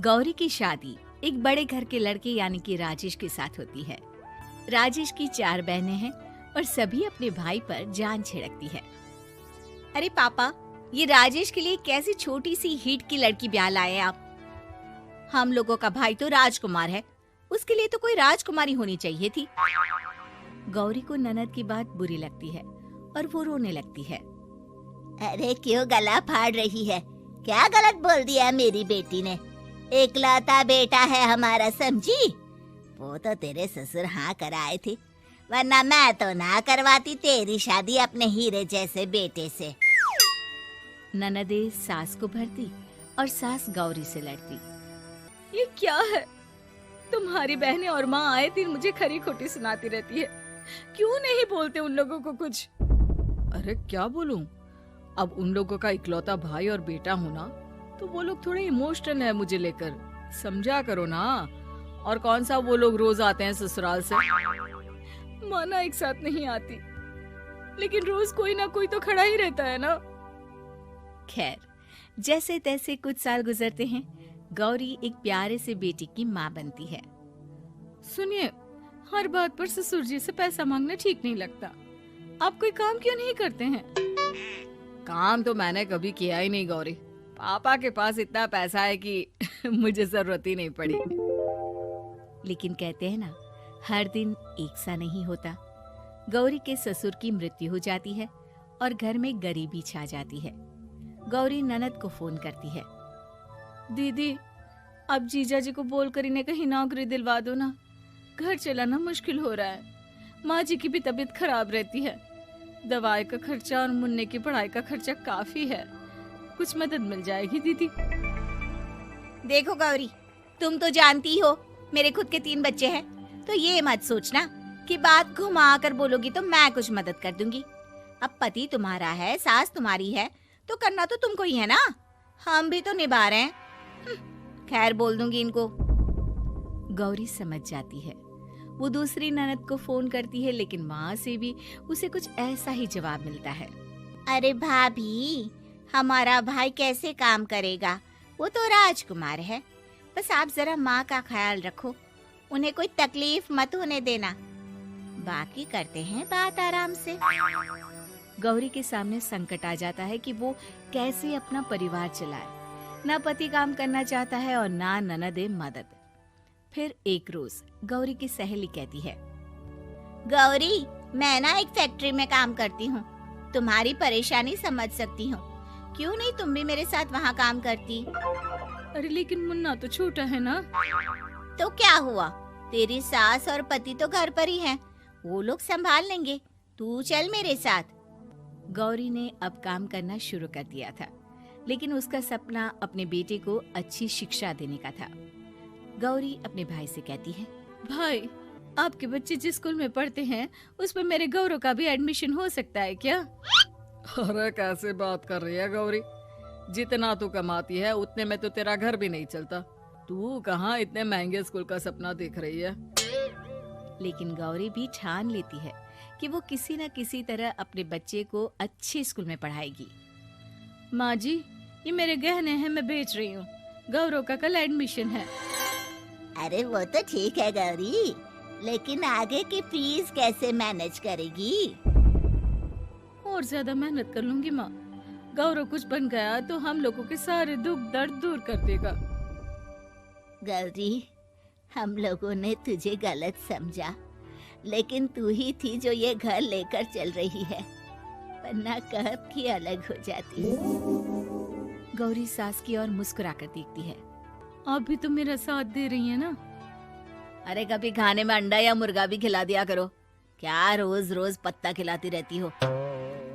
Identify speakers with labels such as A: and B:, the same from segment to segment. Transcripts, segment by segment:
A: गौरी की शादी एक बड़े घर के लड़के यानी कि राजेश के साथ होती है। राजेश की 4 बहनें हैं और सभी अपने भाई पर जान छिड़कती है। अरे पापा, ये राजेश के लिए कैसी छोटी सी हिट की लड़की ब्याह लाए आप? हम लोगों का भाई तो राजकुमार है, उसके लिए तो कोई राजकुमारी होनी चाहिए थी। गौरी को ननद की बात बुरी लगती है और वो रोने लगती है।
B: अरे क्यों गला फाड़ रही है? क्या गलत बोल दिया मेरी बेटी ने? इकलौता बेटा है हमारा, समझी? वो तो तेरे ससुर हाँ कराए थे, वरना मैं तो ना करवाती तेरी शादी अपने हीरे जैसे बेटे से।
A: ननदे सास को भरती और सास गौरी से लड़ती। ये क्या है? तुम्हारी बहनें और माँ आए दिन मुझे खरी खोटी सुनाती रहती है। क्यों नहीं बोलते उन लोगों को कुछ?
C: अरे क्या बोलूं? अब उन लोगों का इकलौता भाई और बेटा होना, तो वो लोग थोड़े इमोशनल है मुझे लेकर, समझा करो ना। और कौन सा वो लोग रोज आते हैं ससुराल से?
A: माना एक साथ नहीं आती, लेकिन रोज कोई ना कोई तो खड़ा ही रहता है ना। खैर, जैसे तैसे कुछ साल गुजरते हैं। गौरी एक प्यारे से बेटी की माँ बनती है।
C: सुनिए, हर बात पर ससुर जी से पैसा मांगना ठीक नहीं लगता। आप कोई काम क्यों नहीं करते हैं? काम तो मैंने कभी किया ही नहीं गौरी। पापा के पास इतना पैसा है कि मुझे जरूरत ही नहीं पड़ी।
A: लेकिन कहते हैं ना, हर दिन एक सा नहीं होता। गौरी के ससुर की मृत्यु हो जाती है और घर में गरीबी छा जाती है। गौरी ननद को फोन करती है।
C: दीदी, अब जीजा जी को बोलकर इन्हें कहीं नौकरी दिलवा दो ना। घर चलाना मुश्किल हो रहा है। माँ जी की भी तबीयत खराब रहती है। दवाई का खर्चा और मुन्ने की पढ़ाई का खर्चा काफी है। कुछ मदद मिल जाएगी दीदी।
A: देखो गौरी, तुम तो जानती हो मेरे खुद के 3 बच्चे हैं, तो ये मत सोचना कि बात घुमा कर बोलोगी तो मैं कुछ मदद कर दूंगी। अब पति तुम्हारा है, सास तुम्हारी है, तो करना तो तुमको ही है ना। हम भी तो निभा रहे हैं। खैर, बोल दूंगी इनको। गौरी समझ जाती है। वो दूसरी ननद को फोन करती है, लेकिन वहाँ से भी उसे कुछ ऐसा ही जवाब मिलता है।
B: अरे भाभी, हमारा भाई कैसे काम करेगा? वो तो राजकुमार है। बस आप जरा माँ का ख्याल रखो, उन्हें कोई तकलीफ मत होने देना। बाकी करते हैं बात आराम से।
A: गौरी के सामने संकट आ जाता है कि वो कैसे अपना परिवार चलाए। ना पति काम करना चाहता है और ना ननदे मदद। फिर एक रोज गौरी की सहेली कहती है,
B: गौरी, मैं ना एक फैक्ट्री में काम करती हूँ, तुम्हारी परेशानी समझ सकती हूँ। क्यों नहीं तुम भी मेरे साथ वहाँ काम करती?
C: अरे लेकिन मुन्ना तो छोटा है ना।
B: तो क्या हुआ, तेरी सास और पति तो घर पर ही हैं, वो लोग संभाल लेंगे। तू चल मेरे साथ।
A: गौरी ने अब काम करना शुरू कर दिया था, लेकिन उसका सपना अपने बेटे को अच्छी शिक्षा देने का था। गौरी अपने भाई से कहती है,
C: भाई, आपके बच्चे जिस स्कूल में पढ़ते हैं उस पर मेरे गौरव का भी एडमिशन हो सकता है क्या? अरे कैसे बात कर रही है गौरी? जितना तू कमाती है उतने में तो तेरा घर भी नहीं चलता। तू कहाँ इतने महंगे स्कूल का सपना देख रही है?
A: लेकिन गौरी भी ठान लेती है कि वो किसी न किसी तरह अपने बच्चे को अच्छे स्कूल में पढ़ाएगी।
C: माँ जी, ये मेरे गहने हैं, मैं बेच रही हूँ। गौरव का कल एडमिशन है।
B: अरे वो तो ठीक है गौरी, लेकिन आगे की फीस कैसे मैनेज करेगी?
C: और ज्यादा मेहनत कर लूंगी माँ। गौरव कुछ बन गया तो हम लोगों के सारे दुख दर्द दूर कर देगा।
B: गौरी, हम लोगों ने तुझे गलत समझा, लेकिन तू ही थी जो ये घर लेकर चल रही है, वरना कब की अलग हो जाती।
A: गौरी सास की ओर मुस्कुराकर देखती है।
C: आप भी तो मेरा साथ दे रही है ना।
A: अरे कभी खाने में अंडा या मुर्गा भी खिला दिया करो, क्या रोज रोज पत्ता खिलाती रहती हो?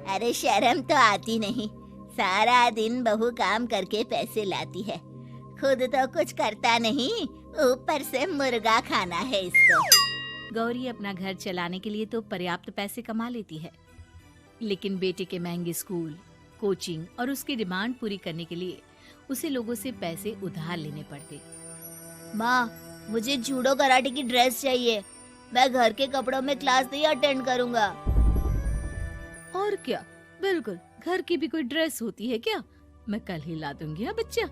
B: अरे शर्म तो आती नहीं, सारा दिन बहू काम करके पैसे लाती है, खुद तो कुछ करता नहीं, ऊपर से मुर्गा खाना है इसको।
A: गौरी अपना घर चलाने के लिए तो पर्याप्त पैसे कमा लेती है, लेकिन बेटे के महंगे स्कूल, कोचिंग और उसकी डिमांड पूरी करने के लिए उसे लोगों से पैसे उधार लेने पड़ते।
B: माँ, मुझे जूडो कराटे की ड्रेस चाहिए, मैं घर के कपड़ों में क्लास नहीं अटेंड करूँगा।
C: और क्या, बिल्कुल, घर की भी कोई ड्रेस होती है क्या? मैं कल ही ला दूंगी। हाँ बच्चा,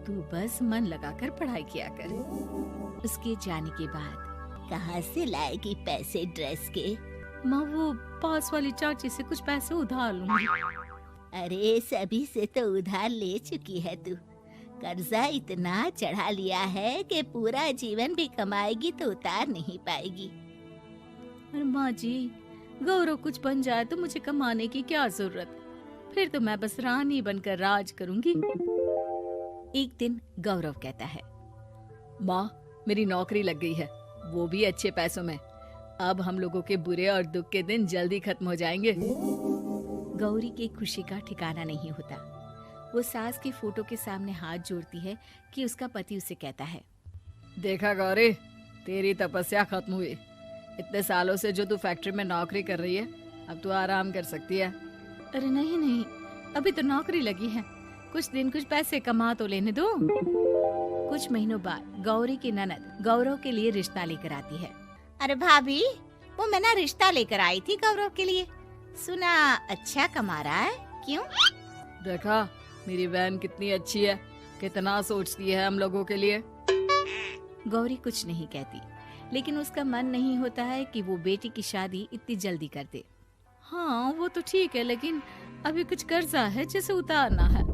C: तू बस मन लगाकर पढ़ाई किया कर।
A: उसके जाने के बाद
B: कहाँ से लाएगी पैसे ड्रेस के?
C: माँ वो पास वाली चाची से कुछ पैसे उधार लूंगी।
B: अरे सभी से तो उधार ले चुकी है तू। कर्जा इतना चढ़ा लिया है कि पूरा जीवन भी कमाएगी तो उतार नहीं पाएगी।
C: अरे माँ जी, गौरव कुछ बन जाए तो मुझे कमाने की क्या जरूरत, फिर तो मैं बस रानी बनकर राज करूंगी।
A: एक दिन गौरव कहता है,
C: माँ मेरी नौकरी लग गई है, वो भी अच्छे पैसों में। अब हम लोगों के बुरे और दुख के दिन जल्दी खत्म हो जाएंगे।
A: गौरी की खुशी का ठिकाना नहीं होता। वो सास की फोटो के सामने हाथ जोड़ती है कि उसका पति उसे कहता है,
C: देखा गौरी, तेरी तपस्या खत्म हुई। इतने सालों से जो तू फैक्ट्री में नौकरी कर रही है, अब तू आराम कर सकती है। अरे नहीं नहीं, अभी तो नौकरी लगी है, कुछ दिन कुछ पैसे कमा तो लेने दो।
A: कुछ महीनों बाद गौरी की ननद गौरव के लिए रिश्ता लेकर आती है।
B: अरे भाभी, वो मैं ना रिश्ता लेकर आई थी गौरव के लिए। सुना अच्छा कमा रहा है, क्यों?
C: देखा मेरी बहन कितनी अच्छी है, कितना सोचती है हम लोगों के लिए।
A: गौरी कुछ नहीं कहती, लेकिन उसका मन नहीं होता है कि वो बेटी की शादी इतनी जल्दी कर दे।
C: हाँ वो तो ठीक है, लेकिन अभी कुछ कर्जा है जिसे उतारना है।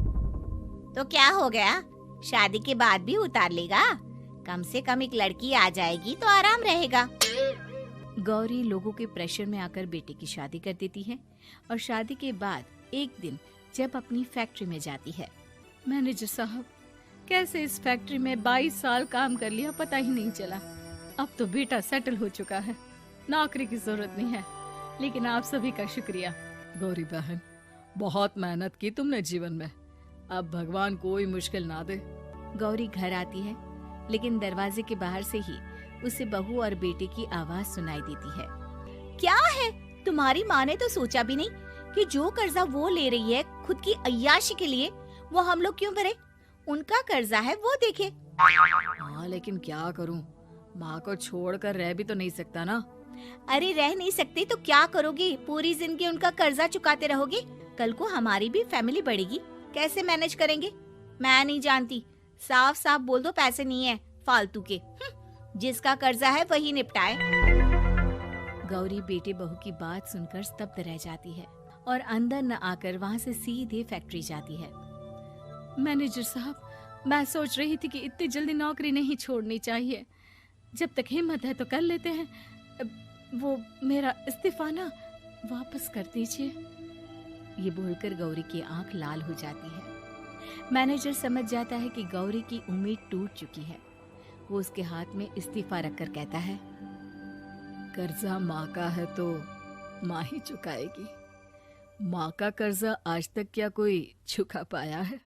B: तो क्या हो गया, शादी के बाद भी उतार लेगा। कम से कम एक लड़की आ जाएगी तो आराम रहेगा।
A: गौरी लोगों के प्रेशर में आकर बेटे की शादी कर देती है और शादी के बाद एक दिन जब अपनी फैक्ट्री में जाती है,
C: मैनेजर साहब, कैसे इस फैक्ट्री में 22 साल काम कर लिया पता ही नहीं चला। अब तो बेटा सेटल हो चुका है, नौकरी की जरूरत नहीं है। लेकिन आप सभी का शुक्रिया। गौरी बहन, बहुत मेहनत की तुमने जीवन में, अब भगवान कोई मुश्किल ना दे।
A: गौरी घर आती है, लेकिन दरवाजे के बाहर से ही उसे बहू और बेटे की आवाज सुनाई देती है।
B: क्या है, तुम्हारी माँ ने तो सोचा भी नहीं कि जो कर्जा वो ले रही है खुद की अय्याशी के लिए, वो हम लोग क्यों भरे? उनका कर्जा है वो देखे।
C: हाँ लेकिन क्या करूं, माँ को छोड़कर रह भी तो नहीं सकता ना।
B: अरे रह नहीं सकते तो क्या करोगी? पूरी जिंदगी उनका कर्जा चुकाते रहोगे? कल को हमारी भी फैमिली बढ़ेगी, कैसे मैनेज करेंगे? मैं नहीं जानती, साफ साफ बोल दो पैसे नहीं है फालतू के। जिसका कर्जा है वही निपटाए।
A: गौरी बेटे बहू की बात सुनकर स्तब्ध रह जाती है और अंदर न आकर वहाँ से सीधे फैक्ट्री जाती है।
C: मैनेजर साहब, मैं सोच रही थी कि इतनी जल्दी नौकरी नहीं छोड़नी चाहिए, जब तक हिम्मत है तो कर लेते हैं। वो मेरा इस्तीफा ना वापस कर दीजिए।
A: ये बोलकर गौरी की आंख लाल हो जाती है। मैनेजर समझ जाता है कि गौरी की उम्मीद टूट चुकी है। वो उसके हाथ में इस्तीफा रखकर कहता है,
C: कर्जा माँ का है तो माँ ही चुकाएगी। माँ का कर्जा आज तक क्या कोई चुका पाया है?